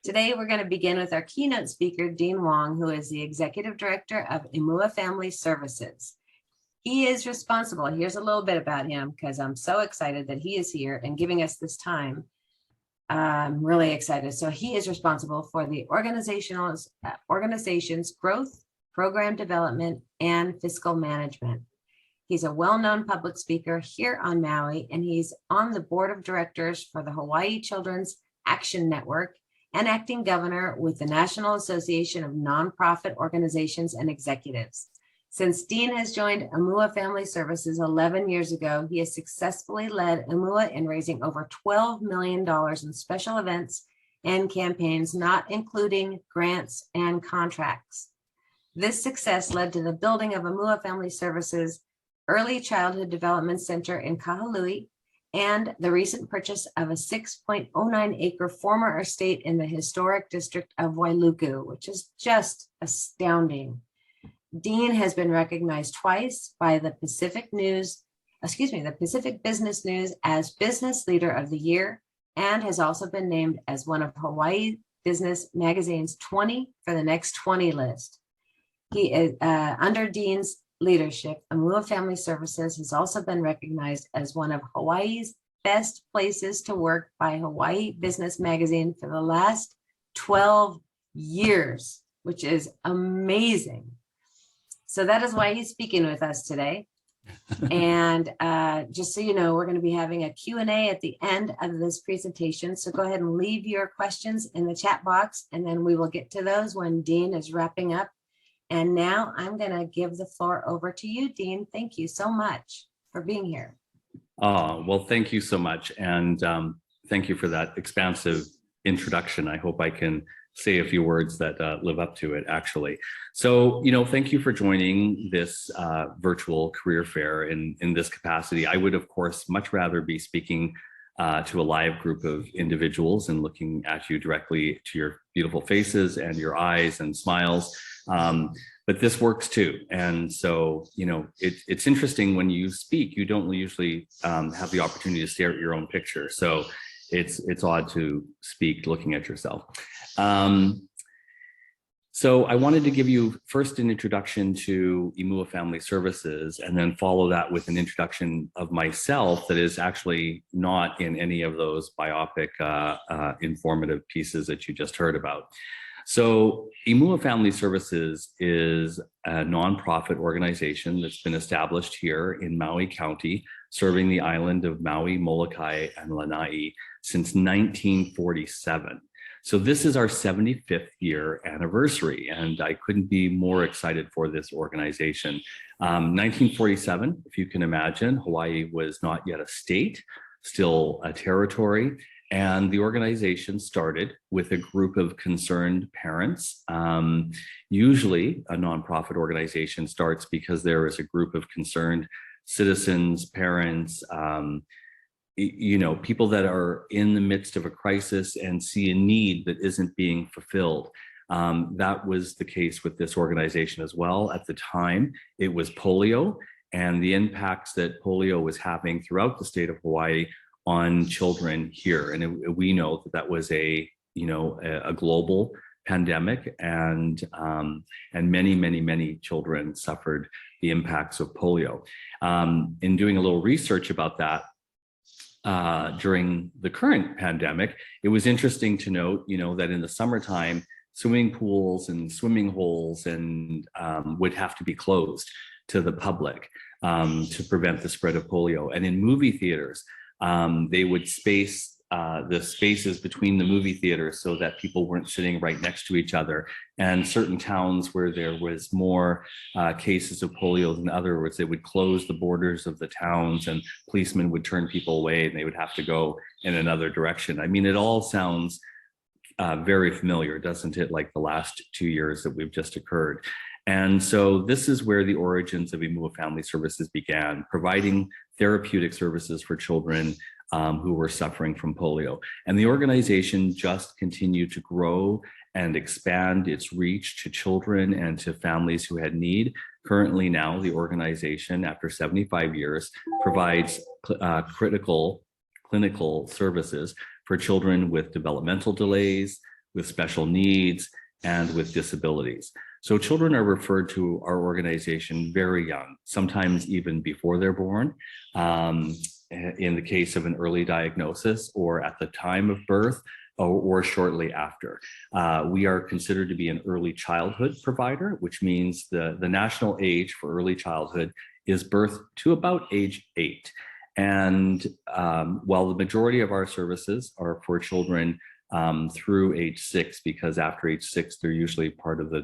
Today, we're going to begin with our keynote speaker, Dean Wong, who is the Executive Director of Emua Family Services. He is responsible. Here's a little bit about him because I'm so excited that he is here and giving us this time. I'm really excited. So he is responsible for the organization's growth, program development, and fiscal management. He's a well-known public speaker here on Maui, and he's on the board of directors for the Hawaii Children's Action Network and acting governor with the National Association of Nonprofit Organizations and Executives. Since Dean has joined Emua Family Services 11 years ago, he has successfully led Emua in raising over $12 million in special events and campaigns, not including grants and contracts. This success led to the building of Emua Family Services Early Childhood Development Center in Kahului and the recent purchase of a 6.09-acre former estate in the historic district of Wailuku, which is just astounding. Dean has been recognized twice by the Pacific Business News as Business Leader of the Year, and has also been named as one of Hawaii Business Magazine's 20 for the Next 20 list. He is under Dean's leadership, Emua Family Services has also been recognized as one of Hawaii's best places to work by Hawaii Business Magazine for the last 12 years, which is amazing. So that is why he's speaking with us today. And just so you know, we're going to be having a Q&A at the end of this presentation. So go ahead and leave your questions in the chat box, and then we will get to those when Dean is wrapping up. And now I'm going to give the floor over to you, Dean. Thank you so much for being here. Well, thank you so much. And thank you for that expansive introduction. I hope I can say a few words that live up to it, actually. So, thank you for joining this virtual career fair in this capacity. I would, of course, much rather be speaking to a live group of individuals and looking at you directly to your beautiful faces and your eyes and smiles. But this works too. And so, it's interesting when you speak, you don't usually have the opportunity to stare at your own picture. So it's odd to speak looking at yourself. So I wanted to give you first an introduction to Emua Family Services, and then follow that with an introduction of myself that is actually not in any of those biopic informative pieces that you just heard about. So Emua Family Services is a nonprofit organization that's been established here in Maui County, serving the island of Maui, Molokai, and Lanai since 1947. So this is our 75th year anniversary, and I couldn't be more excited for this organization. 1947, if you can imagine, Hawaii was not yet a state, still a territory. And the organization started with a group of concerned parents. Usually a nonprofit organization starts because there is a group of concerned citizens, parents, people that are in the midst of a crisis and see a need that isn't being fulfilled. That was the case with this organization as well. At the time, it was polio and the impacts that polio was having throughout the state of Hawaii on children here. And we know that was a global pandemic, and many children suffered the impacts of polio. In doing a little research about that, during the current pandemic, it was interesting to note, that in the summertime, swimming pools and swimming holes would have to be closed to the public to prevent the spread of polio. And in movie theaters, they would space the spaces between the movie theaters so that people weren't sitting right next to each other. And certain towns where there was more cases of polio than others, they would close the borders of the towns, and policemen would turn people away and they would have to go in another direction. I mean, it all sounds very familiar, doesn't it? Like the last 2 years that we've just occurred. And so this is where the origins of Emua Family Services began, providing therapeutic services for children who were suffering from polio. And the organization just continued to grow and expand its reach to children and to families who had need. Currently now, the organization, after 75 years, provides critical clinical services for children with developmental delays, with special needs, and with disabilities. So children are referred to our organization very young, sometimes even before they're born, in the case of an early diagnosis or at the time of birth or shortly after. We are considered to be an early childhood provider, which means the national age for early childhood is birth to about age 8. And while the majority of our services are for children through age 6, because after age 6, they're usually part of the,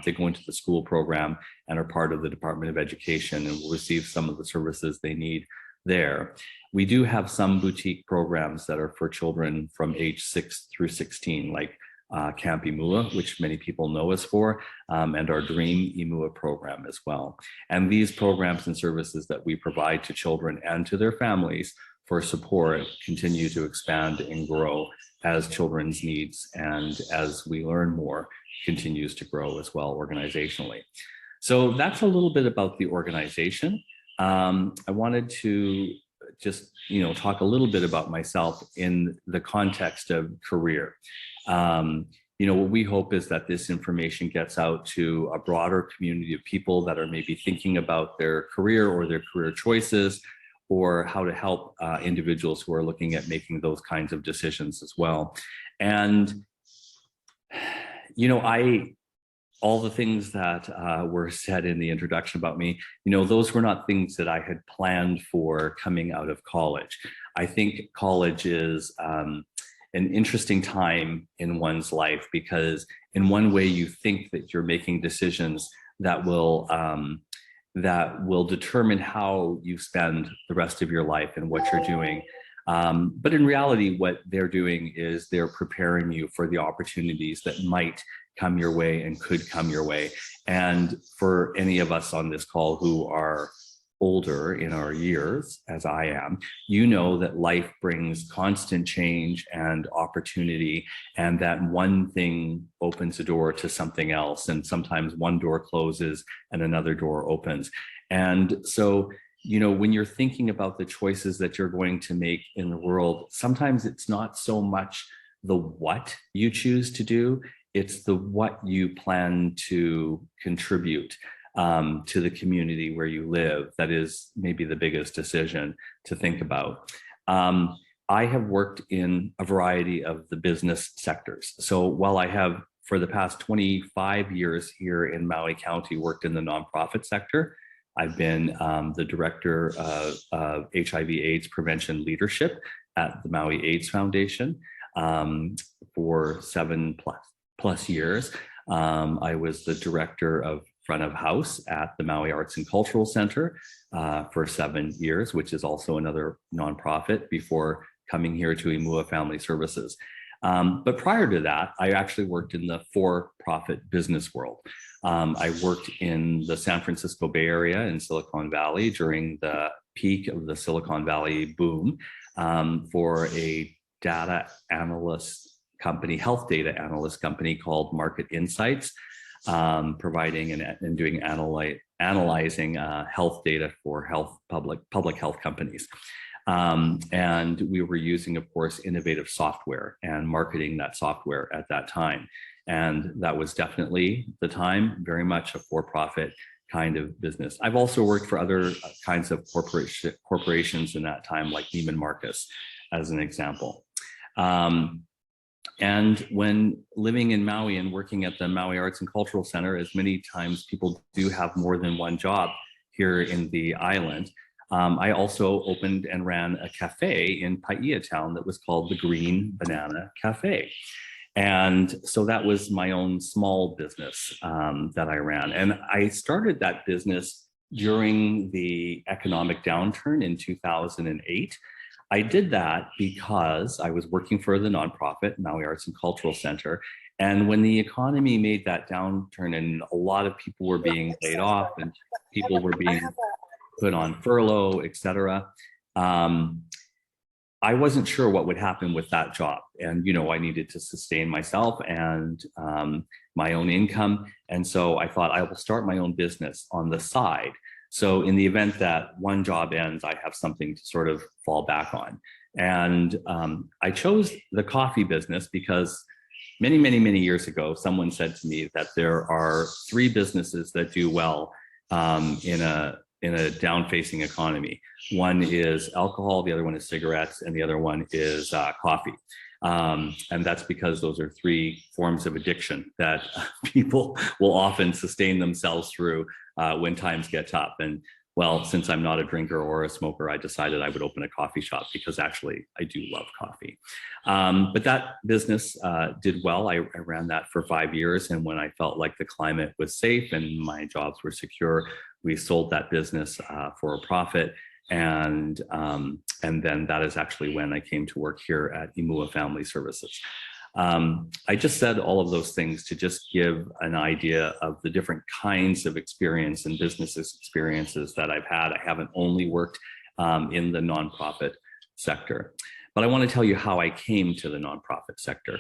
they go into the school program and are part of the Department of Education and will receive some of the services they need there. We do have some boutique programs that are for children from age 6 through 16, like Camp Emua, which many people know us for, and our Dream Emua program as well. And these programs and services that we provide to children and to their families for support continue to expand and grow as children's needs and as we learn more continues to grow as well organizationally. So that's a little bit about the organization. I wanted to just, talk a little bit about myself in the context of career. What we hope is that this information gets out to a broader community of people that are maybe thinking about their career or their career choices, or how to help individuals who are looking at making those kinds of decisions as well. And, all the things that were said in the introduction about me, those were not things that I had planned for coming out of college. I think college is an interesting time in one's life, because in one way you think that you're making decisions that will determine how you spend the rest of your life and what you're doing. But in reality, what they're doing is they're preparing you for the opportunities that might come your way and could come your way. And for any of us on this call who are older in our years, as I am, that life brings constant change and opportunity, and that one thing opens a door to something else. And sometimes one door closes and another door opens. And so, when you're thinking about the choices that you're going to make in the world, sometimes it's not so much the what you choose to do, it's the what you plan to contribute to the community where you live. That is maybe the biggest decision to think about. I have worked in a variety of the business sectors. So while I have, for the past 25 years here in Maui County, worked in the nonprofit sector, I've been the director of HIV AIDS prevention leadership at the Maui AIDS Foundation for 7+ years. I was the director of front of house at the Maui Arts and Cultural Center for 7 years, which is also another nonprofit, before coming here to Emua Family Services. But prior to that, I actually worked in the for-profit business world. I worked in the San Francisco Bay Area in Silicon Valley during the peak of the Silicon Valley boom for a data analyst company, health data analyst company called Market Insights, providing and doing analyzing health data for public health companies. And we were using, of course, innovative software and marketing that software at that time. And that was definitely the time, very much a for-profit kind of business. I've also worked for other kinds of corporations in that time, like Neiman Marcus, as an example. And when living in Maui and working at the Maui Arts and Cultural Center, as many times people do have more than one job here in the island, I also opened and ran a cafe in Paia Town that was called the Green Banana Cafe. And so that was my own small business that I ran. And I started that business during the economic downturn in 2008. I did that because I was working for the nonprofit, Maui Arts and Cultural Center. And when the economy made that downturn and a lot of people were being laid off and people were being put on furlough, et cetera, I wasn't sure what would happen with that job. And, I needed to sustain myself and my own income. And so I thought I will start my own business on the side. So in the event that one job ends, I have something to sort of fall back on. And I chose the coffee business because many years ago, someone said to me that there are 3 businesses that do well in a down-facing economy. One is alcohol, the other one is cigarettes, and the other one is coffee. And that's because those are 3 forms of addiction that people will often sustain themselves through when times get tough. And well, since I'm not a drinker or a smoker, I decided I would open a coffee shop because actually I do love coffee. But that business did well. I ran that for 5 years. And when I felt like the climate was safe and my jobs were secure, we sold that business for a profit. And then that is actually when I came to work here at Emua Family Services. I just said all of those things to just give an idea of the different kinds of experience and business experiences that I've had. I haven't only worked in the nonprofit sector, but I want to tell you how I came to the nonprofit sector.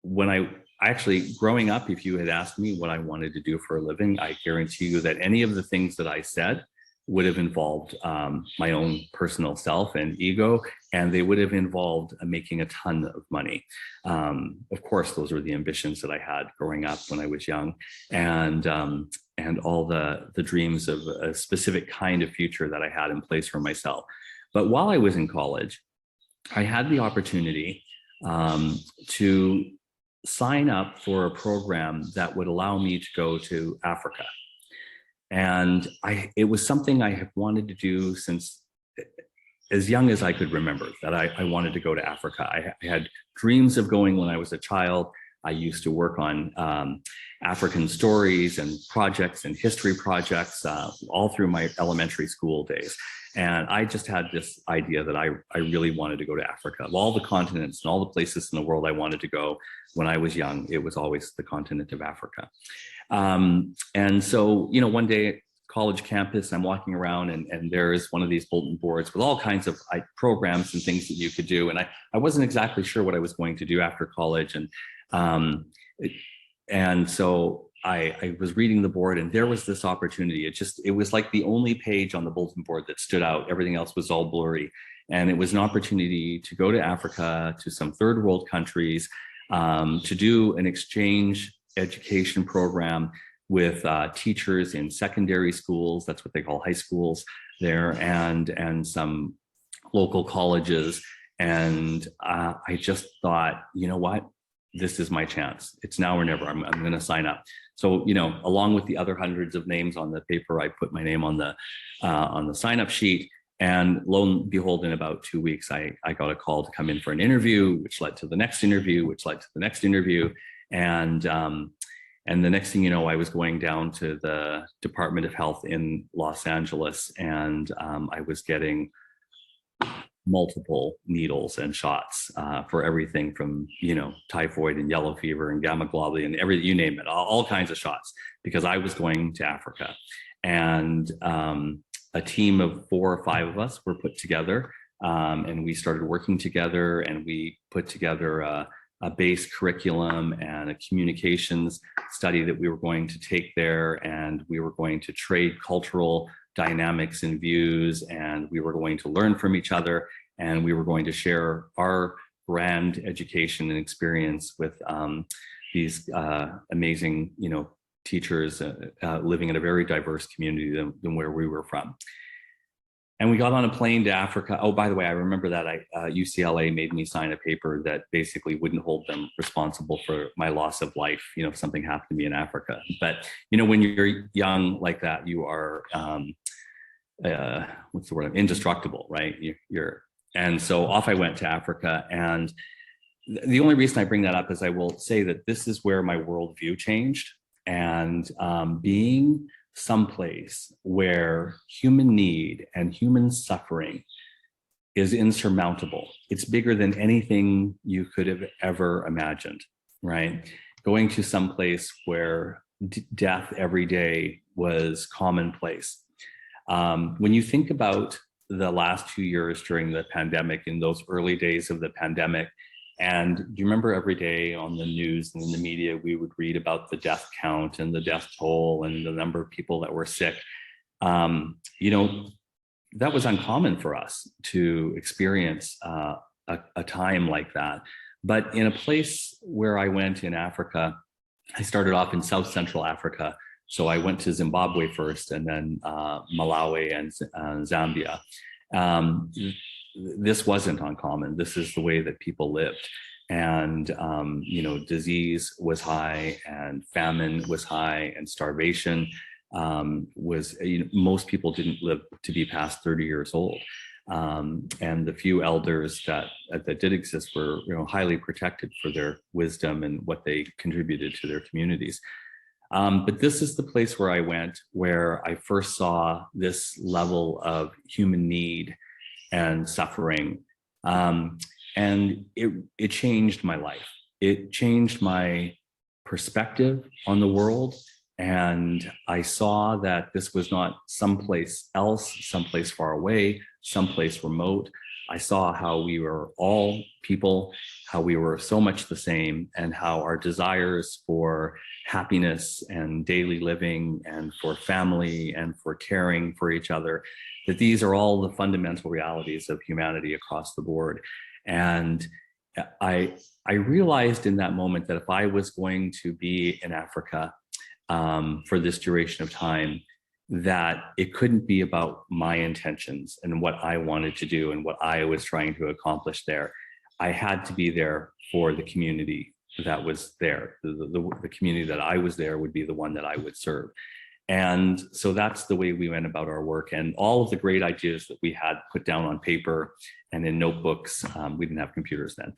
When I actually, growing up, if you had asked me what I wanted to do for a living, I guarantee you that any of the things that I said would have involved my own personal self and ego, and they would have involved making a ton of money. Of course, those were the ambitions that I had growing up when I was young, and all the dreams of a specific kind of future that I had in place for myself. But while I was in college, I had the opportunity to sign up for a program that would allow me to go to Africa. And it was something I have wanted to do since as young as I could remember, that I wanted to go to Africa. I had dreams of going when I was a child. I used to work on African stories and projects and history projects all through my elementary school days. And I just had this idea that I really wanted to go to Africa. Of all the continents and all the places in the world I wanted to go when I was young, it was always the continent of Africa. And so, one day, college campus, I'm walking around and there is one of these bulletin boards with all kinds of programs and things that you could do. And I wasn't exactly sure what I was going to do after college. And so I was reading the board and there was this opportunity. It was like the only page on the bulletin board that stood out. Everything else was all blurry. And it was an opportunity to go to Africa, to some third world countries, to do an exchange education program with teachers in secondary schools. That's what they call high schools there, and some local colleges. And I just thought, you know what? This is my chance. It's now or never. I'm going to sign up. So, along with the other hundreds of names on the paper, I put my name on the sign up sheet. And lo and behold, in about 2 weeks, I got a call to come in for an interview, which led to the next interview, which led to the next interview. And the next thing you know, I was going down to the Department of Health in Los Angeles, and I was getting multiple needles and shots for everything from, typhoid and yellow fever and gamma globulin, you name it, all kinds of shots, because I was going to Africa. And a team of 4 or 5 of us were put together, and we started working together, and we put together a base curriculum and a communications study that we were going to take there, and we were going to trade cultural dynamics and views, and we were going to learn from each other, and we were going to share our brand education and experience with these amazing, teachers living in a very diverse community than where we were from. And we got on a plane to Africa. Oh, by the way, I remember that UCLA made me sign a paper that basically wouldn't hold them responsible for my loss of life, if something happened to me in Africa. But, when you're young like that, you are, what's the word? Indestructible, right? And so off I went to Africa. And the only reason I bring that up is I will say that this is where my worldview changed. And being someplace where human need and human suffering is insurmountable. It's bigger than anything you could have ever imagined, right? Going to some place where death every day was commonplace. When you think about the last 2 years during the pandemic, in those early days of the pandemic, and do you remember every day on the news and in the media, we would read about the death count and the death toll and the number of people that were sick? That was uncommon for us to experience a time like that, But in a place where I went in Africa, I started off in South Central Africa. So I went to Zimbabwe first, and then Malawi and Zambia. This wasn't uncommon. This is the way that people lived. And, disease was high, and famine was high, and starvation was, most people didn't live to be past 30 years old. And the few elders that did exist were, highly protected for their wisdom and what they contributed to their communities. But this is the place where I went, where I first saw this level of human need and suffering. And it changed my life. It changed my perspective on the world. And I saw that this was not someplace else, someplace far away, someplace remote. I saw how we were all people, how we were so much the same, and how our desires for happiness and daily living and for family and for caring for each other, that these are all the fundamental realities of humanity across the board. And I realized in that moment that if I was going to be in Africa for this duration of time, that it couldn't be about my intentions and what I wanted to do and what I was trying to accomplish there. I had to be there for the community that was there. The community that I was there would be the one that I would serve. And so that's the way we went about our work. And all of the great ideas that we had put down on paper and in notebooks, we didn't have computers then,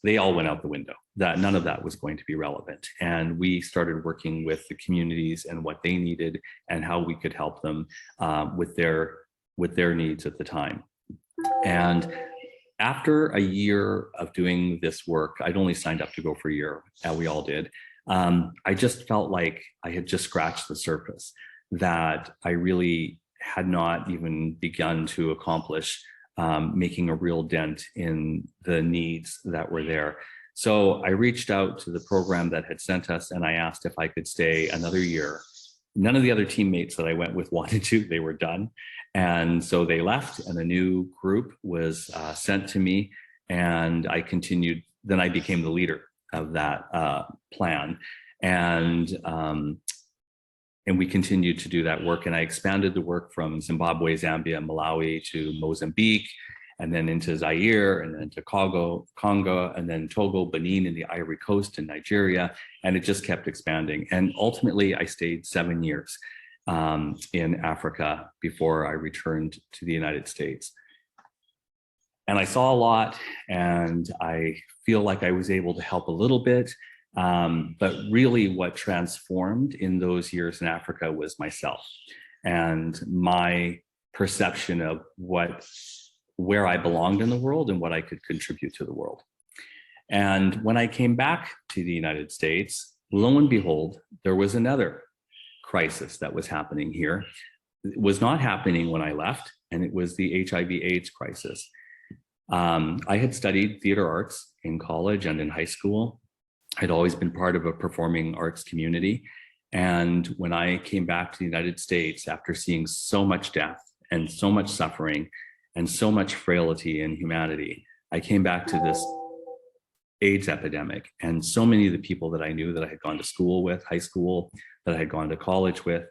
they all went out the window. None of that was going to be relevant. And we started working with the communities and what they needed and how we could help them with their needs at the time. And after a year of doing this work, I'd only signed up to go for a year, we all did. I just felt like I had just scratched the surface, that I really had not even begun to accomplish making a real dent in the needs that were there. So I reached out to the program that had sent us, and I asked if I could stay another year. None of the other teammates that I went with wanted to, they were done. And so they left, and a new group was sent to me, and I continued. Then I became the leader of that plan. And we continued to do that work. And I expanded the work from Zimbabwe, Zambia, Malawi to Mozambique, and then into Zaire, and then to Congo, and then Togo, Benin, and the Ivory Coast, and Nigeria. And it just kept expanding. And ultimately, I stayed 7 years in Africa before I returned to the United States. And I saw a lot, and I feel like I was able to help a little bit. But really what transformed in those years in Africa was myself and my perception of where I belonged in the world and what I could contribute to the world. And when I came back to the United States, lo and behold, there was another crisis that was happening here. It was not happening when I left, and it was the HIV AIDS crisis. I had studied theater arts in college and in high school. I'd always been part of a performing arts community. And when I came back to the United States after seeing so much death and so much suffering and so much frailty in humanity, I came back to this AIDS epidemic. And so many of the people that I knew that I had gone to school with, high school, that I had gone to college with,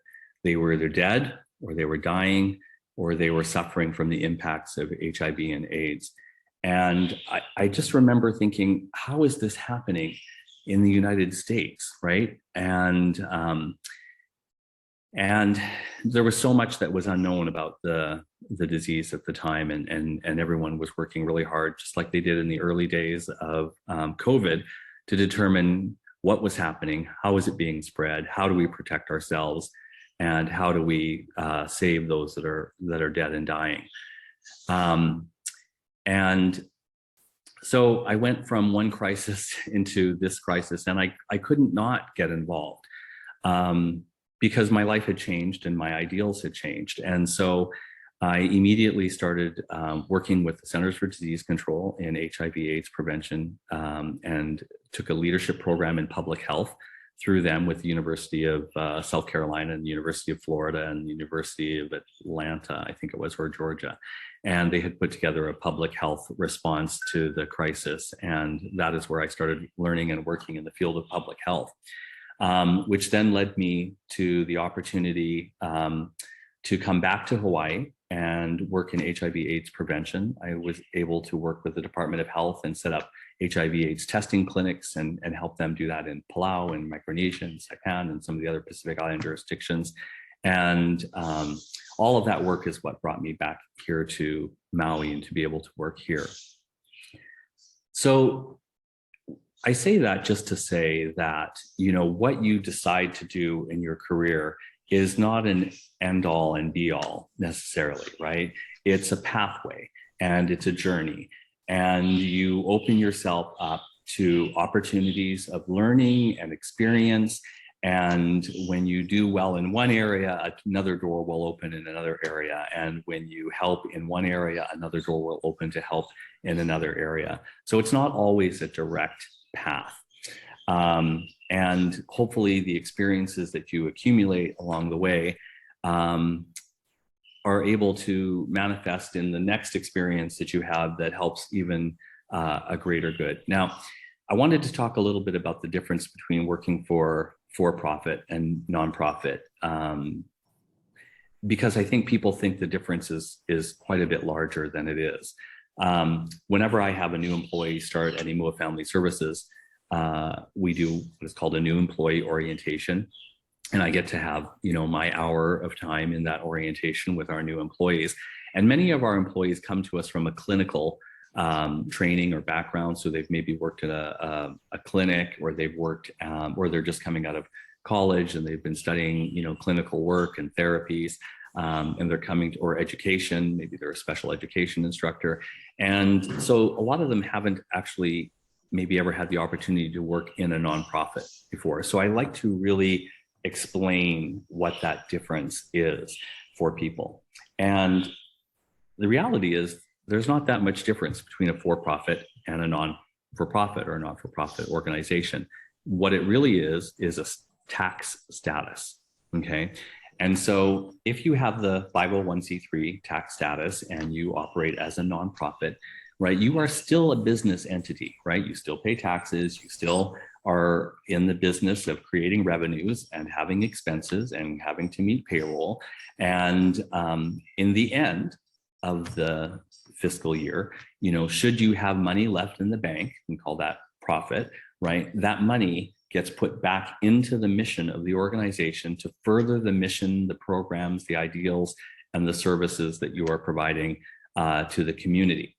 they were either dead or they were dying or they were suffering from the impacts of HIV and AIDS. And I just remember thinking, how is this happening in the United States, right? And there was so much that was unknown about the disease at the time, and everyone was working really hard, just like they did in the early days of COVID, to determine what was happening, how is it being spread, how do we protect ourselves, and how do we save those that are dead and dying. And so I went from one crisis into this crisis, and I couldn't not get involved because my life had changed and my ideals had changed. And so I immediately started working with the Centers for Disease Control in HIV AIDS prevention, and took a leadership program in public health through them with the University of South Carolina and the University of Florida and the University of Atlanta, I think it was, or Georgia. And they had put together a public health response to the crisis. And that is where I started learning and working in the field of public health, which then led me to the opportunity to come back to Hawaii and work in HIV AIDS prevention. I was able to work with the Department of Health and set up HIV AIDS testing clinics and help them do that in Palau and Micronesia and Saipan and some of the other Pacific Island jurisdictions. And all of that work is what brought me back here to Maui and to be able to work here. So I say that just to say that, you know, what you decide to do in your career is not an end all and be all necessarily, right? It's a pathway and it's a journey, and you open yourself up to opportunities of learning and experience. And when you do well in one area, another door will open in another area. And when you help in one area, another door will open to help in another area. So it's not always a direct path. And hopefully the experiences that you accumulate along the way are able to manifest in the next experience that you have that helps even a greater good. Now, I wanted to talk a little bit about the difference between working for-profit and nonprofit, because I think people think the difference is quite a bit larger than it is. Whenever I have a new employee start at Emua Family Services, we do what is called a new employee orientation. And I get to have, you know, my hour of time in that orientation with our new employees. And many of our employees come to us from a clinical training or background. So they've maybe worked at a clinic, or they've worked, or they're just coming out of college and they've been studying, you know, clinical work and therapies. And they're coming to, or education, maybe they're a special education instructor. And so a lot of them haven't actually maybe ever had the opportunity to work in a nonprofit before. So I like to really explain what that difference is for people. And the reality is there's not that much difference between a for-profit and a non-for-profit or a not-for-profit organization. What it really is a tax status, okay? And so if you have the 501c3 tax status and you operate as a nonprofit, right, you are still a business entity, right? You still pay taxes, you still are in the business of creating revenues and having expenses and having to meet payroll. And in the end of the fiscal year, you know, should you have money left in the bank, we call that profit, right? That money gets put back into the mission of the organization to further the mission, the programs, the ideals, and the services that you are providing to the community.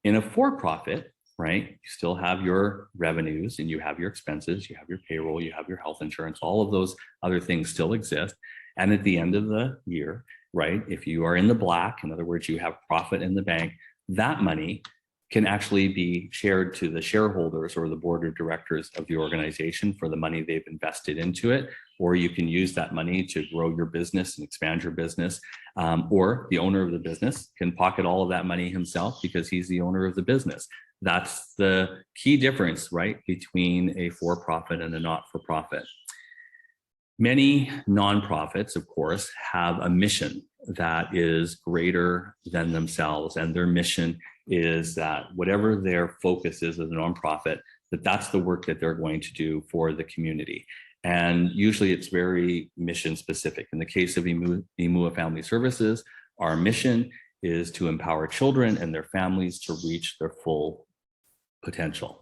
In a for-profit, right, you still have your revenues and you have your expenses, you have your payroll, you have your health insurance, all of those other things still exist. And at the end of the year, right, if you are in the black, in other words, you have profit in the bank, that money can actually be shared to the shareholders or the board of directors of the organization for the money they've invested into it, or you can use that money to grow your business and expand your business, or the owner of the business can pocket all of that money himself because he's the owner of the business. That's the key difference, right, between a for-profit and a not-for-profit. Many nonprofits, of course, have a mission that is greater than themselves, and their mission is that whatever their focus is as a nonprofit, that's the work that they're going to do for the community. And usually it's very mission specific. In the case of Emua Family Services, our mission is to empower children and their families to reach their full potential.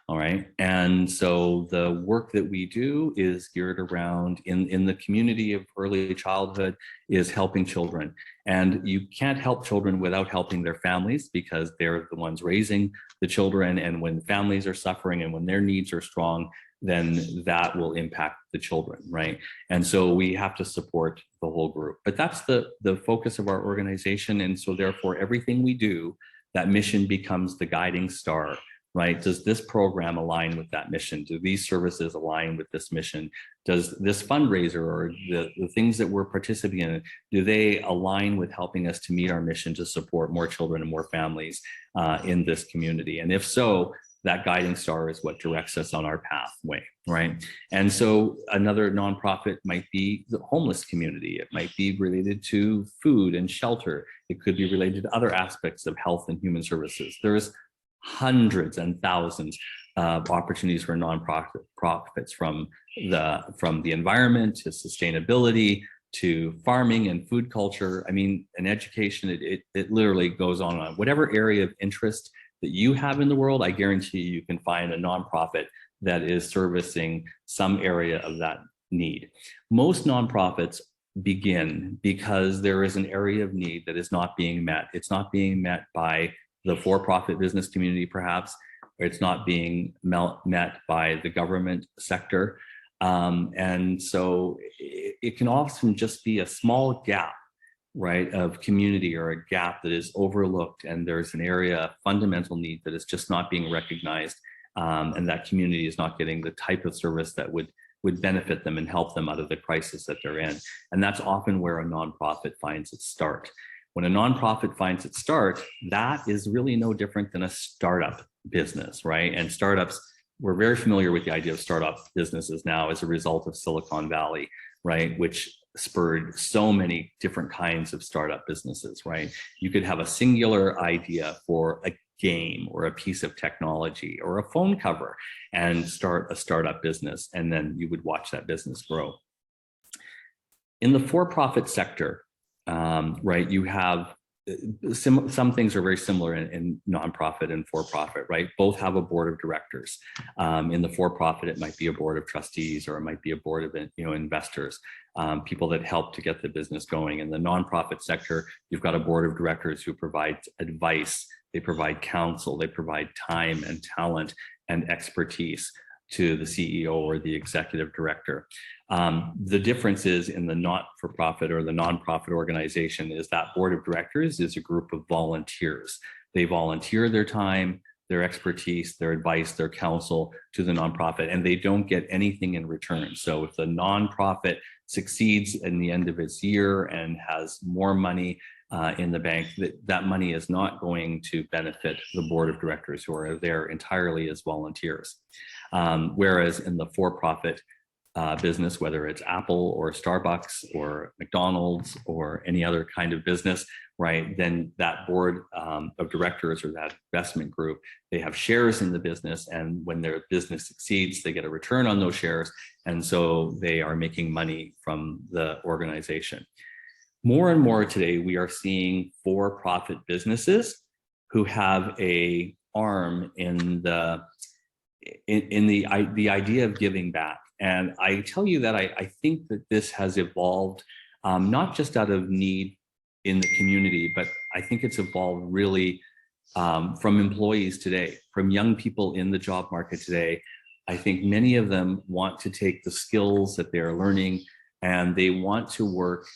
All right. And so the work that we do is geared around in the community of early childhood is helping children. And you can't help children without helping their families because they're the ones raising the children. And when families are suffering and when their needs are strong, then that will impact the children, right? And so we have to support the whole group. But that's the focus of our organization. And so therefore, everything we do, that mission becomes the guiding star. Right? Does this program align with that mission? Do these services align with this mission? Does this fundraiser or the things that we're participating in, do they align with helping us to meet our mission to support more children and more families in this community? And if so, that guiding star is what directs us on our pathway, right? And so another nonprofit might be the homeless community. It might be related to food and shelter. It could be related to other aspects of health and human services. There's hundreds and thousands of opportunities for nonprofits, from the environment to sustainability to farming and food culture. I mean, in education, it literally goes on and on. Whatever area of interest that you have in the world, I guarantee you can find a nonprofit that is servicing some area of that need. Most nonprofits begin because there is an area of need that is not being met. It's not being met by the for-profit business community, perhaps, or it's not being met by the government sector. And so it can often just be a small gap, right, of community, or a gap that is overlooked, and there's an area of fundamental need that is just not being recognized, and that community is not getting the type of service that would benefit them and help them out of the crisis that they're in. And that's often where a nonprofit finds its start. When a nonprofit finds its start, that is really no different than a startup business, right? And startups, we're very familiar with the idea of startup businesses now as a result of Silicon Valley, right? Which spurred so many different kinds of startup businesses, right? You could have a singular idea for a game or a piece of technology or a phone cover and start a startup business, and then you would watch that business grow. In the for-profit sector, right, you have some things are very similar in nonprofit and for-profit, right? Both have a board of directors. In the for-profit, it might be a board of trustees, or it might be a board of investors, people that help to get the business going. In the nonprofit sector, you've got a board of directors who provide advice, they provide counsel, they provide time and talent and expertise to the CEO or the executive director. The difference is in the not-for-profit or the nonprofit organization is that board of directors is a group of volunteers. They volunteer their time, their expertise, their advice, their counsel to the nonprofit, and they don't get anything in return. So if the nonprofit succeeds in the end of its year and has more money in the bank, that money is not going to benefit the board of directors, who are there entirely as volunteers. Whereas in the for-profit business, whether it's Apple or Starbucks or McDonald's or any other kind of business, right, then that board of directors or that investment group, they have shares in the business, and when their business succeeds, they get a return on those shares, and so they are making money from the organization. More and more today, we are seeing for-profit businesses who have a arm in the idea of giving back. And I tell you that I think that this has evolved not just out of need in the community, but I think it's evolved really from employees today, from young people in the job market today. I think many of them want to take the skills that they're learning and they want to work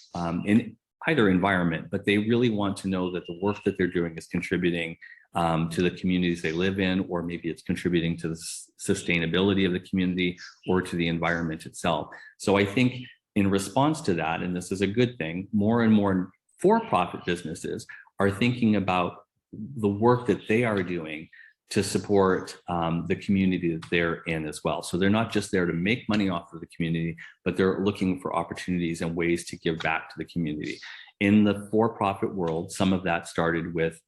in either environment, but they really want to know that the work that they're doing is contributing to the communities they live in, or maybe it's contributing to the sustainability of the community or to the environment itself. So I think in response to that, and this is a good thing, more and more for-profit businesses are thinking about the work that they are doing to support the community that they're in as well. So they're not just there to make money off of the community, but they're looking for opportunities and ways to give back to the community. In the for-profit world, some of that started with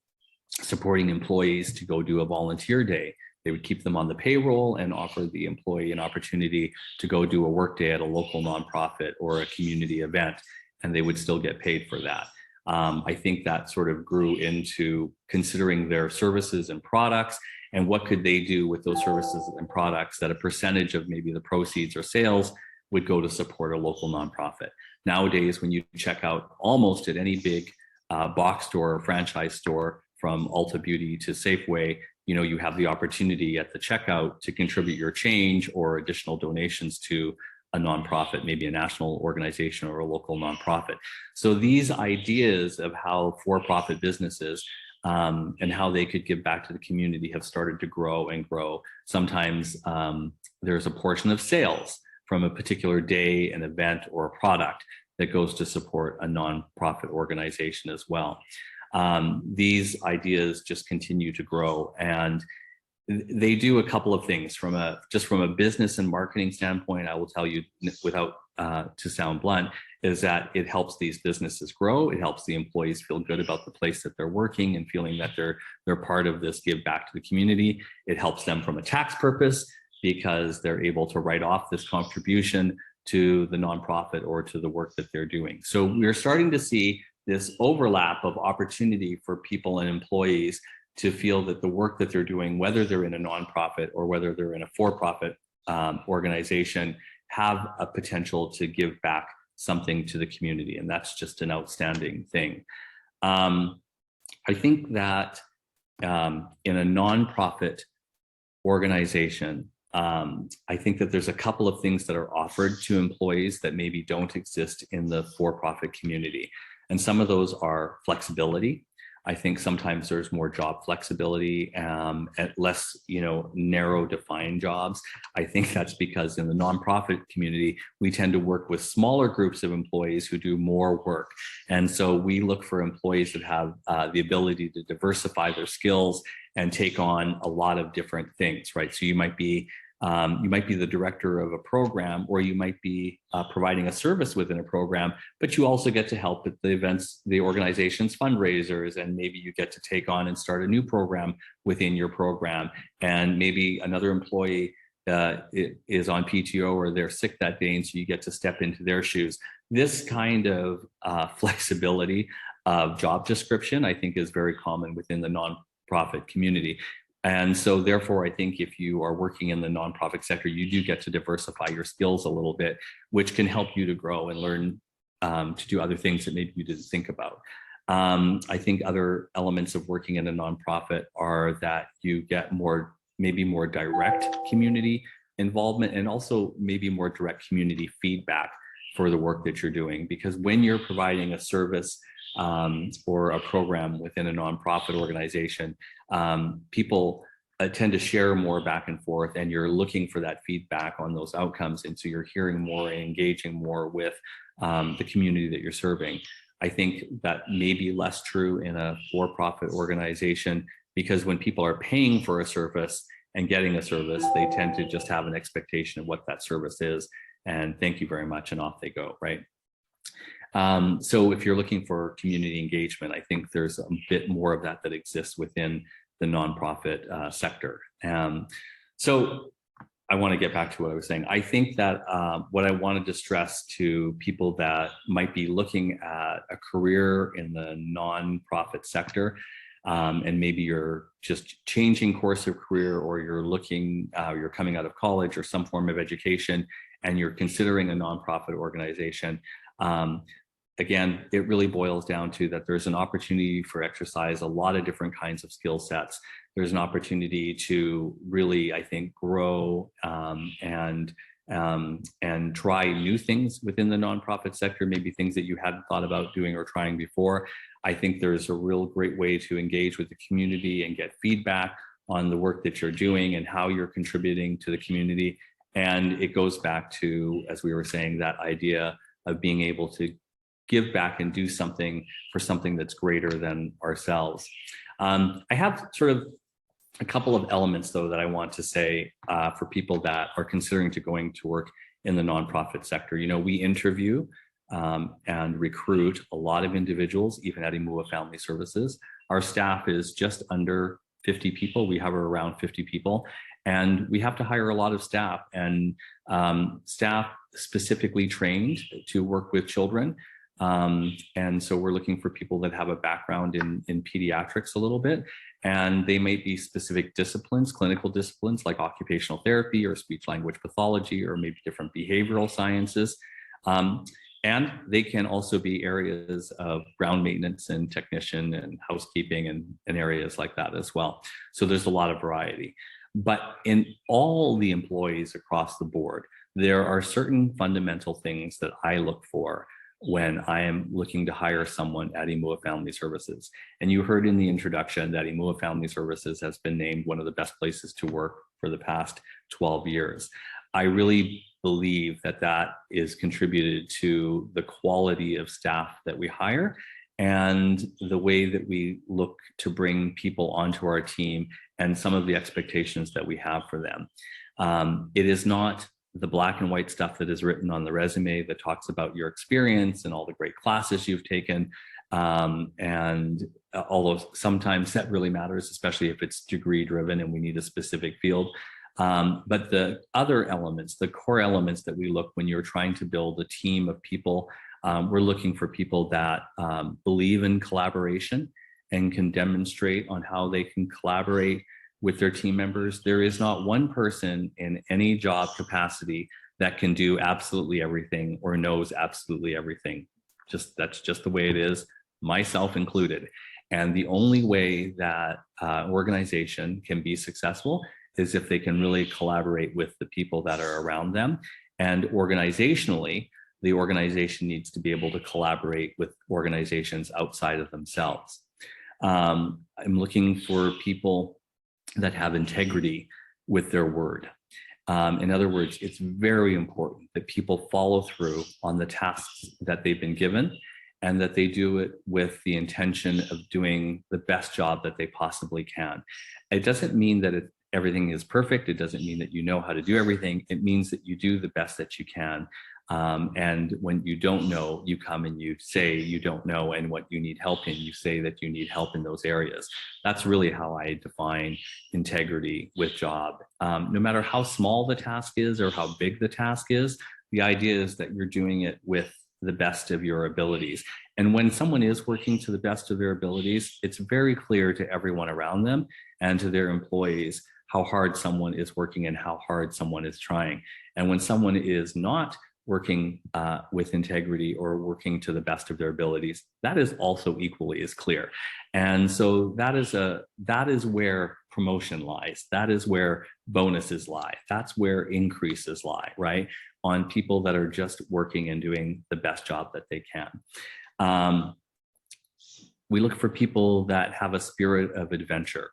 supporting employees to go do a volunteer day. They would keep them on the payroll and offer the employee an opportunity to go do a work day at a local nonprofit or a community event, and they would still get paid for that. I think that sort of grew into considering their services and products and what could they do with those services and products that a percentage of maybe the proceeds or sales would go to support a local nonprofit. Nowadays, when you check out almost at any big box store or franchise store, from Ulta Beauty to Safeway, you have the opportunity at the checkout to contribute your change or additional donations to a nonprofit, maybe a national organization or a local nonprofit. So these ideas of how for-profit businesses and how they could give back to the community have started to grow and grow. Sometimes there's a portion of sales from a particular day, an event, or a product that goes to support a nonprofit organization as well. These ideas just continue to grow, and they do a couple of things from a business and marketing standpoint. I will tell you, without to sound blunt, is that it helps these businesses grow. It helps the employees feel good about the place that they're working and feeling that they're part of this give back to the community. It helps them from a tax purpose because they're able to write off this contribution to the nonprofit or to the work that they're doing. So we're starting to see this overlap of opportunity for people and employees to feel that the work that they're doing, whether they're in a nonprofit or whether they're in a for-profit organization, have a potential to give back something to the community. And that's just an outstanding thing. I think that in a nonprofit organization, I think that there's a couple of things that are offered to employees that maybe don't exist in the for-profit community. And some of those are flexibility. I think sometimes there's more job flexibility and less, narrow defined jobs. I think that's because in the nonprofit community, we tend to work with smaller groups of employees who do more work. And so we look for employees that have the ability to diversify their skills and take on a lot of different things, right? So you might be the director of a program, or you might be providing a service within a program, but you also get to help at the events, the organization's fundraisers, and maybe you get to take on and start a new program within your program. And maybe another employee is on PTO or they're sick that day, and so you get to step into their shoes. This kind of flexibility of job description, I think, is very common within the nonprofit community. And so therefore, I think if you are working in the nonprofit sector, you do get to diversify your skills a little bit, which can help you to grow and learn to do other things that maybe you didn't think about. I think other elements of working in a nonprofit are that you get maybe more direct community involvement, and also maybe more direct community feedback for the work that you're doing. Because when you're providing a service or a program within a nonprofit organization, people tend to share more back and forth, and you're looking for that feedback on those outcomes. And so you're hearing more and engaging more with the community that you're serving. I think that may be less true in a for-profit organization, because when people are paying for a service and getting a service, they tend to just have an expectation of what that service is. And thank you very much, and off they go, right? So if you're looking for community engagement, I think there's a bit more of that exists within the nonprofit sector. So I want to get back to what I was saying. I think that what I wanted to stress to people that might be looking at a career in the nonprofit sector, and maybe you're just changing course of career, or you're coming out of college or some form of education, and you're considering a nonprofit organization. Again, it really boils down to that there's an opportunity for exercise a lot of different kinds of skill sets. There's an opportunity to really, I think, grow and try new things within the nonprofit sector, maybe things that you hadn't thought about doing or trying before. I think there's a real great way to engage with the community and get feedback on the work that you're doing and how you're contributing to the community. And it goes back to, as we were saying, that idea of being able to give back and do something for something that's greater than ourselves. I have sort of a couple of elements, though, that I want to say for people that are considering going to work in the nonprofit sector. We interview and recruit a lot of individuals, even at Emua Family Services. Our staff is just under 50 people. We hover around 50 people, and we have to hire a lot of staff, and staff specifically trained to work with children. And so we're looking for people that have a background in pediatrics a little bit, and they may be specific disciplines, clinical disciplines like occupational therapy or speech language pathology, or maybe different behavioral sciences. And they can also be areas of ground maintenance and technician and housekeeping and areas like that as well. So there's a lot of variety. But in all the employees across the board, there are certain fundamental things that I look for when I am looking to hire someone at Emua Family Services. And you heard in the introduction that Emua Family Services has been named one of the best places to work for the past 12 years. I really believe that that is contributed to the quality of staff that we hire and the way that we look to bring people onto our team and some of the expectations that we have for them. It is not the black and white stuff that is written on the resume that talks about your experience and all the great classes you've taken. And although sometimes that really matters, especially if it's degree driven and we need a specific field. But the other elements, the core elements that we look when you're trying to build a team of people, we're looking for people that believe in collaboration and can demonstrate on how they can collaborate with their team members. There is not one person in any job capacity that can do absolutely everything or knows absolutely everything. That's just the way it is, myself included. And the only way that organization can be successful is if they can really collaborate with the people that are around them. And organizationally, the organization needs to be able to collaborate with organizations outside of themselves. I'm looking for people that have integrity with their word. In other words, it's very important that people follow through on the tasks that they've been given and that they do it with the intention of doing the best job that they possibly can. It doesn't mean that everything is perfect. It doesn't mean that you know how to do everything. It means that you do the best that you can. And when you don't know, you come and you say you don't know, and what you need help in, you say that you need help in those areas. That's really how I define integrity with job. No matter how small the task is or how big the task is, the idea is that you're doing it with the best of your abilities. And when someone is working to the best of their abilities, it's very clear to everyone around them and to their employees how hard someone is working and how hard someone is trying. And when someone is not working with integrity or working to the best of their abilities, that is also equally as clear. And so that is where promotion lies. That is where bonuses lie. That's where increases lie, right? On people that are just working and doing the best job that they can. We look for people that have a spirit of adventure,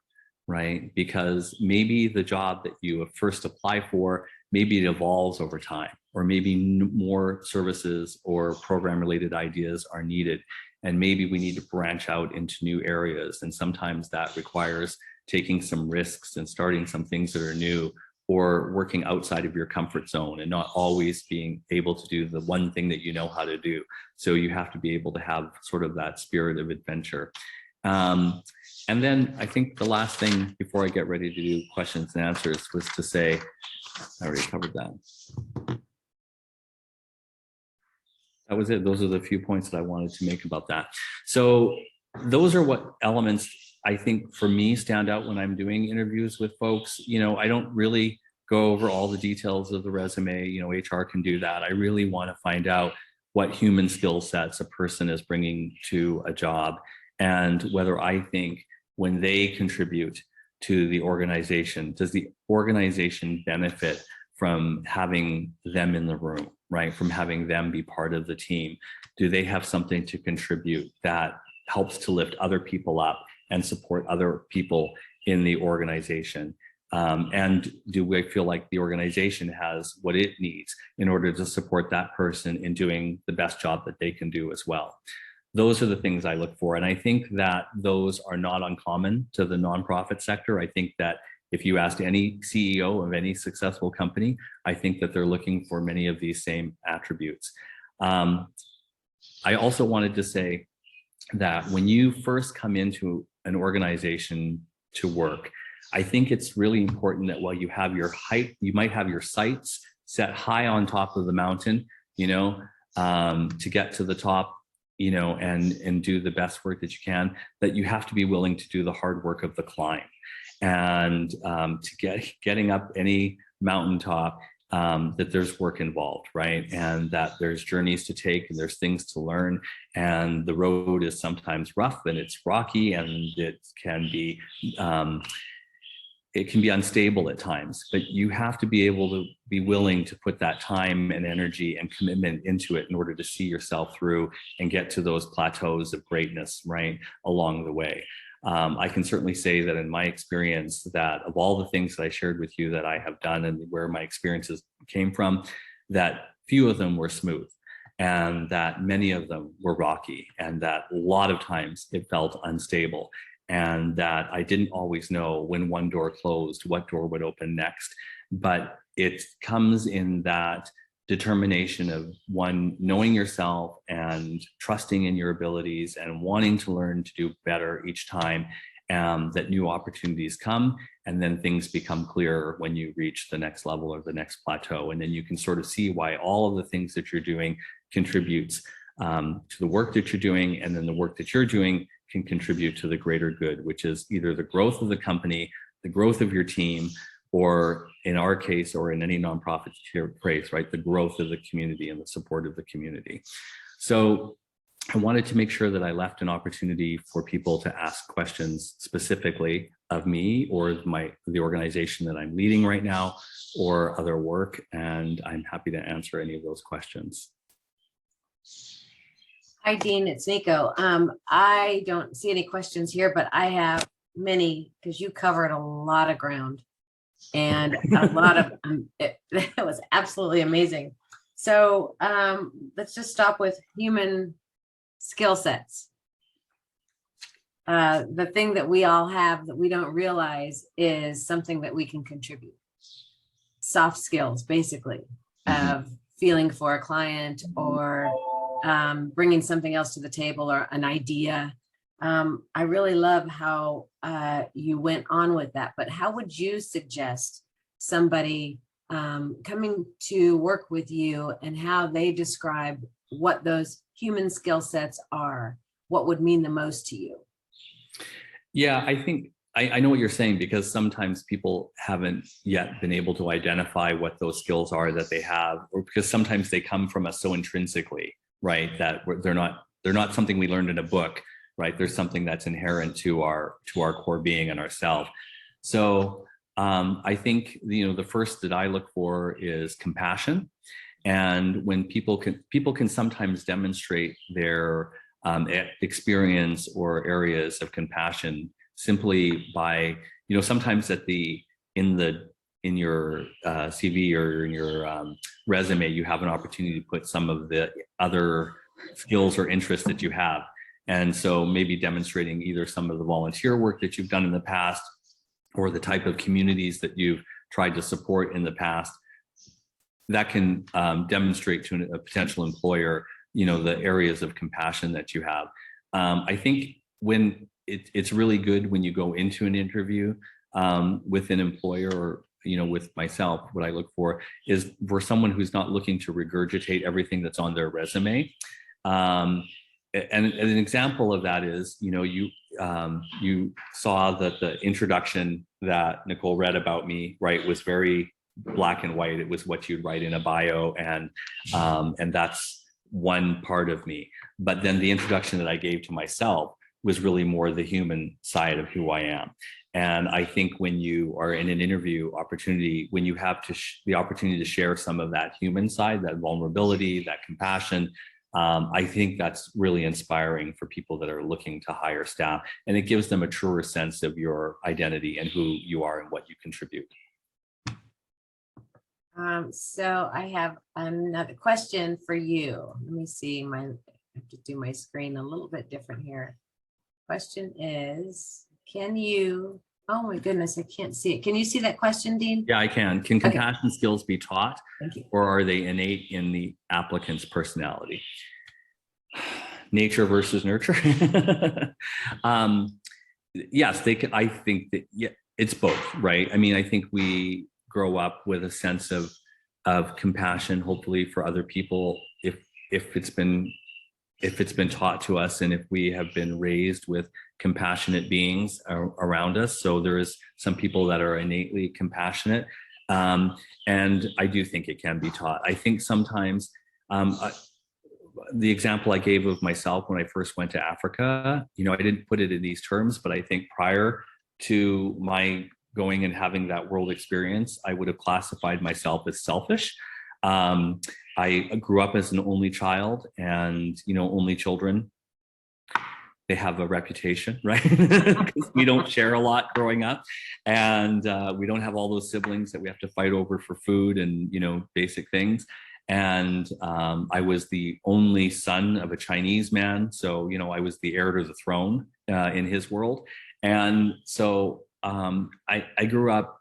right? Because maybe the job that you first apply for, maybe it evolves over time, or maybe more services or program related ideas are needed. And maybe we need to branch out into new areas. And sometimes that requires taking some risks and starting some things that are new, or working outside of your comfort zone and not always being able to do the one thing that you know how to do. So you have to be able to have sort of that spirit of adventure. And then I think the last thing before I get ready to do questions and answers was to say, I already covered that. That was it. Those are the few points that I wanted to make about that. So those are what elements I think for me stand out when I'm doing interviews with folks. You know, I don't really go over all the details of the resume. You know, HR can do that. I really want to find out what human skill sets a person is bringing to a job, and whether I think when they contribute to the organization, does the organization benefit from having them in the room, right? From having them be part of the team? Do they have something to contribute that helps to lift other people up and support other people in the organization? And do we feel like the organization has what it needs in order to support that person in doing the best job that they can do as well? Those are the things I look for. And I think that those are not uncommon to the nonprofit sector. I think that if you asked any CEO of any successful company, I think that they're looking for many of these same attributes. I also wanted to say that when you first come into an organization to work, I think it's really important that while you have your height, you might have your sights set high on top of the mountain, you know, to get to the top, you know, and do the best work that you can, that you have to be willing to do the hard work of the climb. And to getting up any mountaintop, that there's work involved, right? And that there's journeys to take and there's things to learn. And the road is sometimes rough and it's rocky and it can be unstable at times, but you have to be able to be willing to put that time and energy and commitment into it in order to see yourself through and get to those plateaus of greatness, right, along the way. I can certainly say that in my experience, that of all the things that I shared with you that I have done and where my experiences came from, that few of them were smooth. and that many of them were rocky, and that a lot of times it felt unstable, and that I didn't always know when one door closed, what door would open next. But it comes in that determination of one, knowing yourself and trusting in your abilities and wanting to learn to do better each time, that new opportunities come, and then things become clearer when you reach the next level or the next plateau. And then you can sort of see why all of the things that you're doing contributes to the work that you're doing, and then the work that you're doing can contribute to the greater good, which is either the growth of the company, the growth of your team, or in our case, or in any nonprofit case, right, the growth of the community and the support of the community. So I wanted to make sure that I left an opportunity for people to ask questions specifically of me or the organization that I'm leading right now, or other work, and I'm happy to answer any of those questions. Hi, Dean, it's Nico. I don't see any questions here, but I have many, because you covered a lot of ground and a lot of, it was absolutely amazing. So let's just stop with human skill sets. The thing that we all have that we don't realize is something that we can contribute. Soft skills, basically, of feeling for a client, or bringing something else to the table, or an idea. I really love how you went on with that, but how would you suggest somebody coming to work with you and how they describe what those human skill sets are? What would mean the most to you? Yeah, I think I know what you're saying, because sometimes people haven't yet been able to identify what those skills are that they have, or because sometimes they come from us so intrinsically, right, that they're not something we learned in a book, right? There's something that's inherent to our core being and ourself. So I think, the first that I look for is compassion. And when people can sometimes demonstrate their experience or areas of compassion simply by, sometimes in your CV or in your resume, you have an opportunity to put some of the other skills or interests that you have. And so maybe demonstrating either some of the volunteer work that you've done in the past, or the type of communities that you've tried to support in the past, that can demonstrate to a potential employer, the areas of compassion that you have. I think when it's really good when you go into an interview with an employer, or with myself, what I look for is for someone who's not looking to regurgitate everything that's on their resume. And an example of that is, you saw that the introduction that Nicole read about me, right, was very black and white. It was what you'd write in a bio, and that's one part of me. But then the introduction that I gave to myself was really more the human side of who I am. And I think when you are in an interview opportunity, when you have the opportunity to share some of that human side, that vulnerability, that compassion, I think that's really inspiring for people that are looking to hire staff, and it gives them a truer sense of your identity and who you are and what you contribute. So I have another question for you. Let me see, I have to do my screen a little bit different here. Question is, oh my goodness, I can't see it. Can you see that question, Dean? Yeah, I can. Can compassion skills be taught? Thank you. Or are they innate in the applicant's personality? Nature versus nurture. Yes, they can. I think that, yeah, it's both, right? I mean, I think we grow up with a sense of compassion, hopefully, for other people, if it's been taught to us, and if we have been raised with compassionate beings around us. So there is some people that are innately compassionate, and I do think it can be taught. I think sometimes the example I gave of myself when I first went to Africa, I didn't put it in these terms, but I think prior to my going and having that world experience, I would have classified myself as selfish. I grew up as an only child, and only children, they have a reputation, right? Because we don't share a lot growing up, and we don't have all those siblings that we have to fight over for food and basic things. And I was the only son of a Chinese man. So, you know, I was the heir to the throne in his world. And so I grew up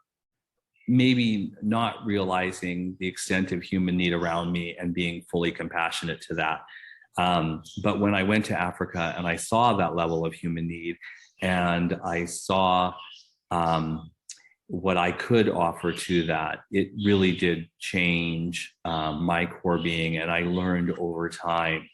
maybe not realizing the extent of human need around me and being fully compassionate to that. But when I went to Africa and I saw that level of human need, and I saw what I could offer to that, it really did change my core being. And I learned over time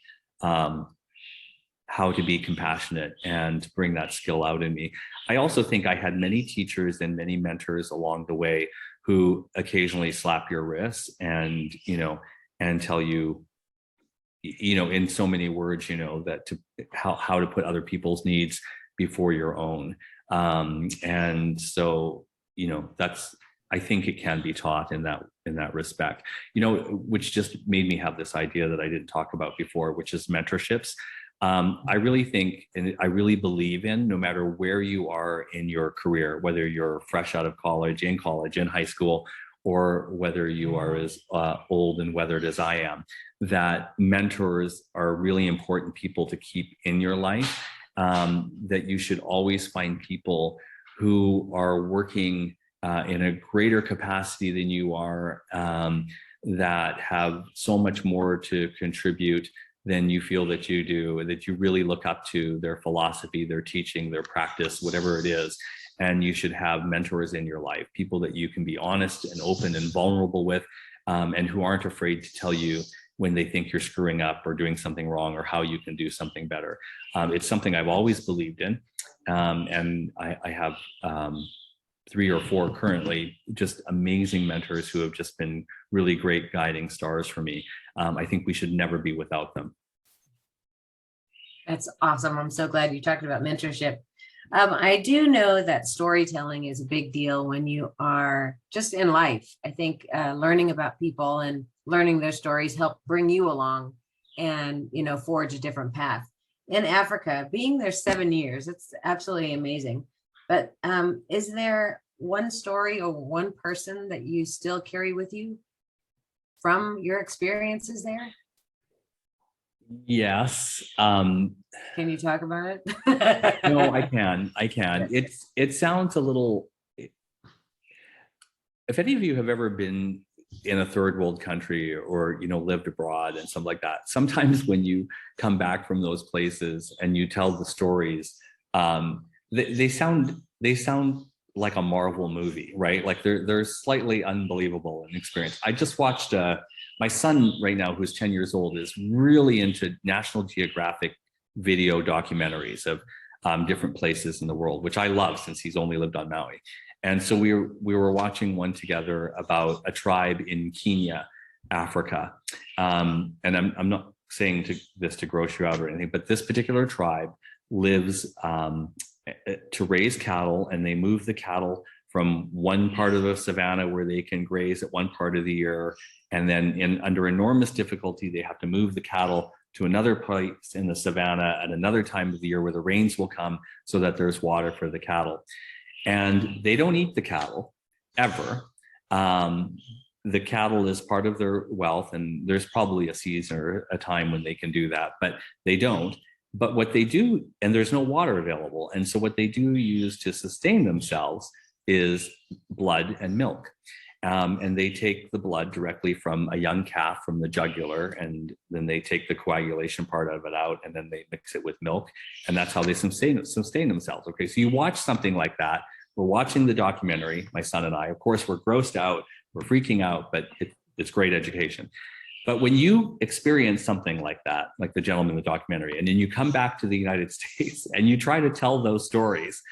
how to be compassionate and to bring that skill out in me. I also think I had many teachers and many mentors along the way who occasionally slap your wrists and, you know, and tell you, you know, in so many words, you know, that to how to put other people's needs before your own. And so, you know, that's, I think it can be taught in that respect, you know, which just made me have this idea that I didn't talk about before, which is mentorships. I really think, and I really believe in, no matter where you are in your career, whether you're fresh out of college, in high school, or whether you are as old and weathered as I am, that mentors are really important people to keep in your life, that you should always find people who are working in a greater capacity than you are, that have so much more to contribute than you feel that you do, that you really look up to their philosophy, their teaching, their practice, whatever it is. And you should have mentors in your life, people that you can be honest and open and vulnerable with, and who aren't afraid to tell you when they think you're screwing up or doing something wrong or how you can do something better. It's something I've always believed in. And I have 3 or 4 currently, just amazing mentors who have just been really great guiding stars for me. I think we should never be without them. That's awesome. I'm so glad you talked about mentorship. I do know that storytelling is a big deal when you are just in life. I think learning about people and learning their stories help bring you along and, you know, forge a different path. In Africa, being there 7 years, it's absolutely amazing. But is there one story or one person that you still carry with you from your experiences there? Yes. Can you talk about it? No, I can. It sounds a little, if any of you have ever been in a third world country or, you know, lived abroad and something like that, sometimes when you come back from those places and you tell the stories, they sound like a Marvel movie, right? Like they're slightly unbelievable in experience. I just watched my son right now, who's 10 years old, is really into National Geographic video documentaries of different places in the world, which I love since he's only lived on Maui. And so we were watching one together about a tribe in Kenya, Africa. And I'm not saying this to gross you out or anything, but this particular tribe lives to raise cattle, and they move the cattle from one part of the savannah where they can graze at one part of the year, and then under enormous difficulty they have to move the cattle to another place in the savannah at another time of the year where the rains will come so that there's water for the cattle. And they don't eat the cattle ever. The cattle is part of their wealth, and there's probably a season or a time when they can do that, but they don't. But what they do, and there's no water available, and so what they do use to sustain themselves is blood and milk. And they take the blood directly from a young calf from the jugular, and then they take the coagulation part of it out, and then they mix it with milk, and that's how they sustain themselves. Okay, so you watch something like that. We're watching the documentary, my son and I. Of course, we're grossed out, we're freaking out, but it's great education. But when you experience something like that, like the gentleman in the documentary, and then you come back to the United States and you try to tell those stories,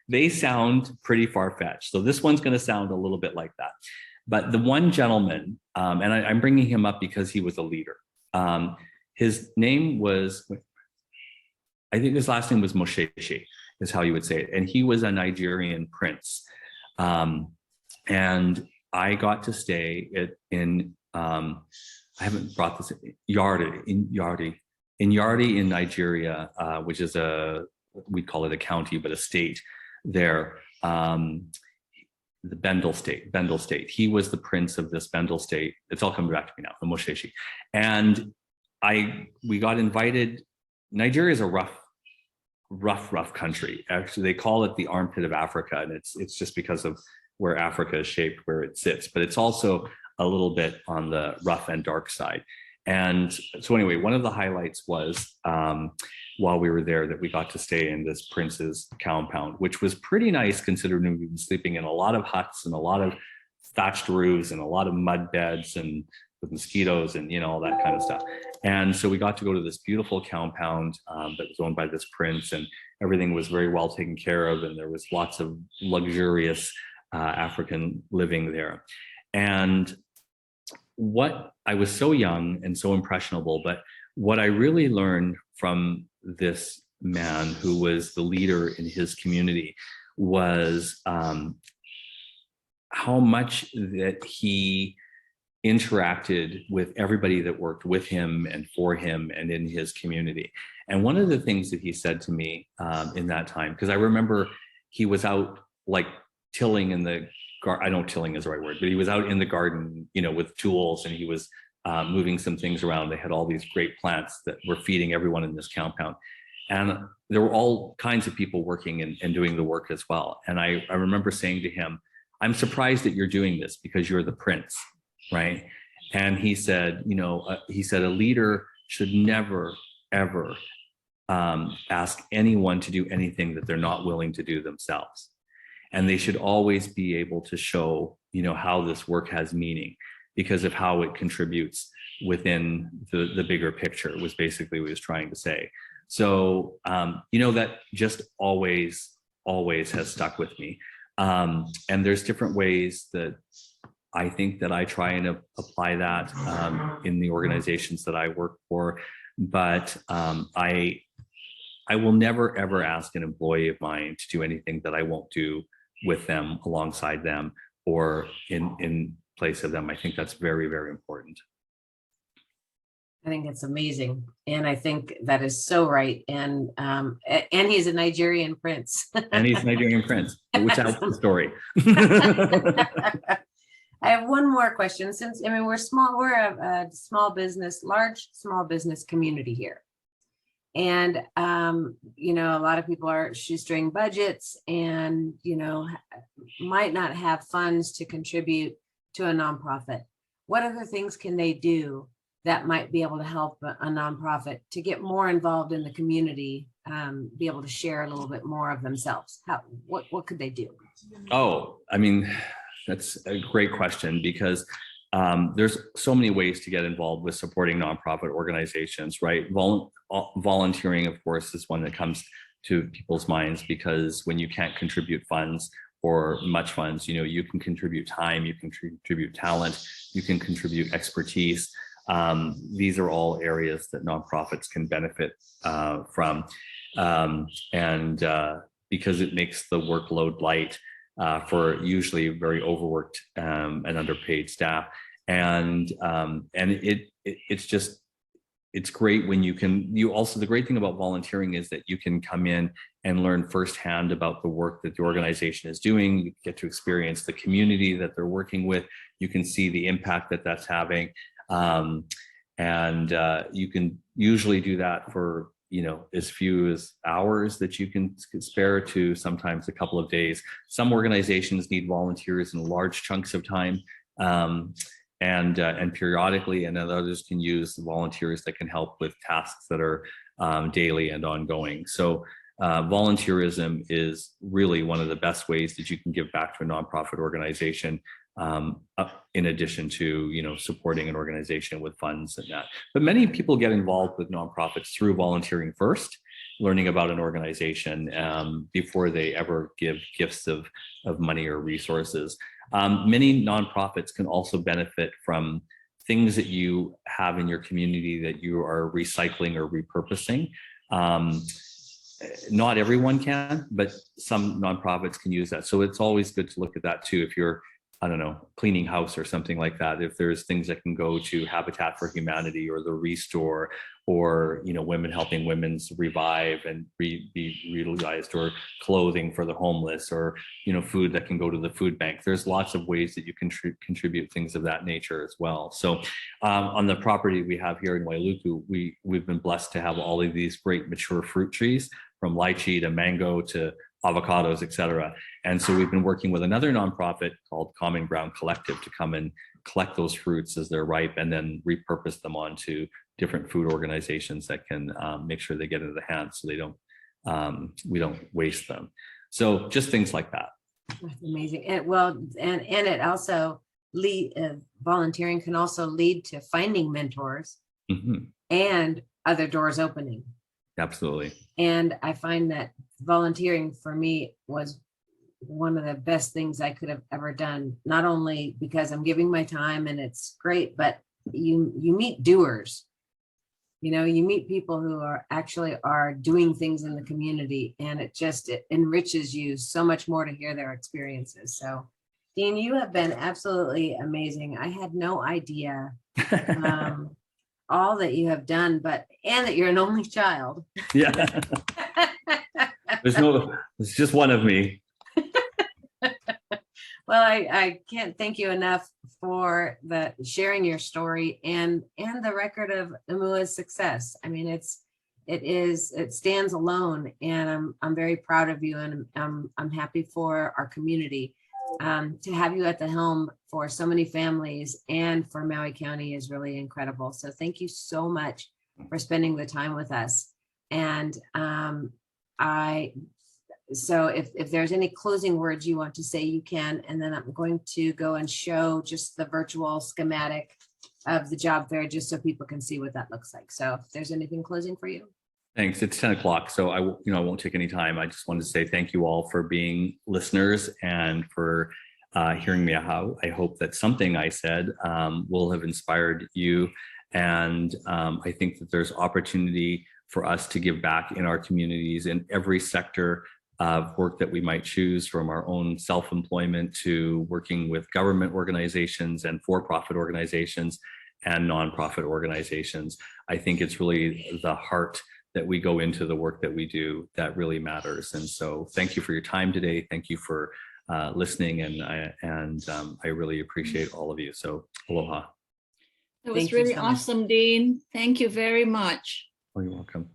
they sound pretty far-fetched. So this one's going to sound a little bit like that. But the one gentleman, and I'm bringing him up because he was a leader. His name was, I think his last name was Mosheshi, is how you would say it. And he was a Nigerian prince. And I got to stay in I haven't brought this in Yardi in Nigeria, which is we call it a county, but a state there. the Bendel state. He was the prince of this Bendel state. It's all coming back to me now, the Mosheshi. And we got invited. Nigeria is a rough country. Actually, they call it the armpit of Africa, and it's just because of where Africa is shaped, where it sits. But it's also a little bit on the rough and dark side. And so anyway, one of the highlights was while we were there that we got to stay in this prince's compound, which was pretty nice considering we've been sleeping in a lot of huts and a lot of thatched roofs and a lot of mud beds and with mosquitoes and, all that kind of stuff. And so we got to go to this beautiful compound that was owned by this prince, and everything was very well taken care of. And there was lots of luxurious African living there. And I was so young and so impressionable, but what I really learned from this man who was the leader in his community was how much that he interacted with everybody that worked with him and for him and in his community. And one of the things that he said to me in that time, because I remember he was out like tilling in the garden. I know tilling is the right word, but he was out in the garden, with tools, and he was moving some things around. They had all these great plants that were feeding everyone in this compound. And there were all kinds of people working and doing the work as well. And I remember saying to him, I'm surprised that you're doing this because you're the prince, right? And he said, a leader should never, ever ask anyone to do anything that they're not willing to do themselves. And they should always be able to show, how this work has meaning because of how it contributes within the bigger picture, was basically what he was trying to say. So, that just always has stuck with me. And there's different ways that I think that I try and apply that in the organizations that I work for. But I will never, ever ask an employee of mine to do anything that I won't do with them, alongside them, or in place of them. I think that's very, very important. I think it's amazing. And I think that is so right. And he's a Nigerian prince. And he's a Nigerian prince, which adds to the story. I have one more question. Since, we're a large small business community here. And, a lot of people are shoestring budgets and, might not have funds to contribute to a nonprofit. What other things can they do that might be able to help a nonprofit to get more involved in the community, be able to share a little bit more of themselves? What could they do? Oh, that's a great question, because there's so many ways to get involved with supporting nonprofit organizations, right? Volunteering, of course, is one that comes to people's minds, because when you can't contribute funds or much funds, you can contribute time, you can contribute talent, you can contribute expertise. These are all areas that nonprofits can benefit from, and because it makes the workload light for usually very overworked and underpaid staff, and it's great when you can. The great thing about volunteering is that you can come in and learn firsthand about the work that the organization is doing. You get to experience the community that they're working with. You can see the impact that that's having. And you can usually do that for, as few as hours that you can spare to sometimes a couple of days. Some organizations need volunteers in large chunks of time, and periodically, and then others can use volunteers that can help with tasks that are daily and ongoing. So volunteerism is really one of the best ways that you can give back to a nonprofit organization, in addition to, supporting an organization with funds and that. But many people get involved with nonprofits through volunteering first, learning about an organization before they ever give gifts of money or resources. Many nonprofits can also benefit from things that you have in your community that you are recycling or repurposing. Not everyone can, but some nonprofits can use that. So it's always good to look at that too. If you're I don't know, cleaning house or something like that. If there's things that can go to Habitat for Humanity or the Restore, or, you know, women helping women's revive and be reutilized, or clothing for the homeless, or, you know, food that can go to the food bank. There's lots of ways that you can contribute things of that nature as well. So on the property we have here in Wailuku, we've been blessed to have all of these great mature fruit trees, from lychee to mango to avocados, et cetera. And so we've been working with another nonprofit called Common Ground Collective to come and collect those fruits as they're ripe and then repurpose them onto different food organizations that can make sure they get into the hands, so they don't, we don't waste them. So just things like that. That's amazing. And well, and it also volunteering can also lead to finding mentors and other doors opening. Absolutely. And I find that volunteering for me was one of the best things I could have ever done, not only because I'm giving my time and it's great, but you meet doers. You know, you meet people who are actually doing things in the community, and it enriches you so much more to hear their experiences. So Dean, you have been absolutely amazing. I had no idea all that you have done, and that you're an only child. Yeah. It's just one of me. Well, I can't thank you enough for sharing your story and the record of Emua's success. I mean, it stands alone, and I'm very proud of you, and I'm happy for our community. To have you at the helm for so many families and for Maui County is really incredible. So thank you so much for spending the time with us. And so if there's any closing words you want to say, you can, and then I'm going to go and show just the virtual schematic of the job fair, just so people can see what that looks like. So if there's anything closing for you. Thanks. It's 10 o'clock, so I won't take any time. I just wanted to say thank you all for being listeners and for hearing me out. I hope that something I said will have inspired you. And I think that there's opportunity for us to give back in our communities in every sector of work that we might choose, from our own self-employment to working with government organizations and for-profit organizations and nonprofit organizations. I think it's really the heart that we go into the work that we do that really matters. And so thank you for your time today. Thank you for listening. And I really appreciate all of you. So aloha. That was really awesome, Dean. Thank you very much. Oh, you're welcome.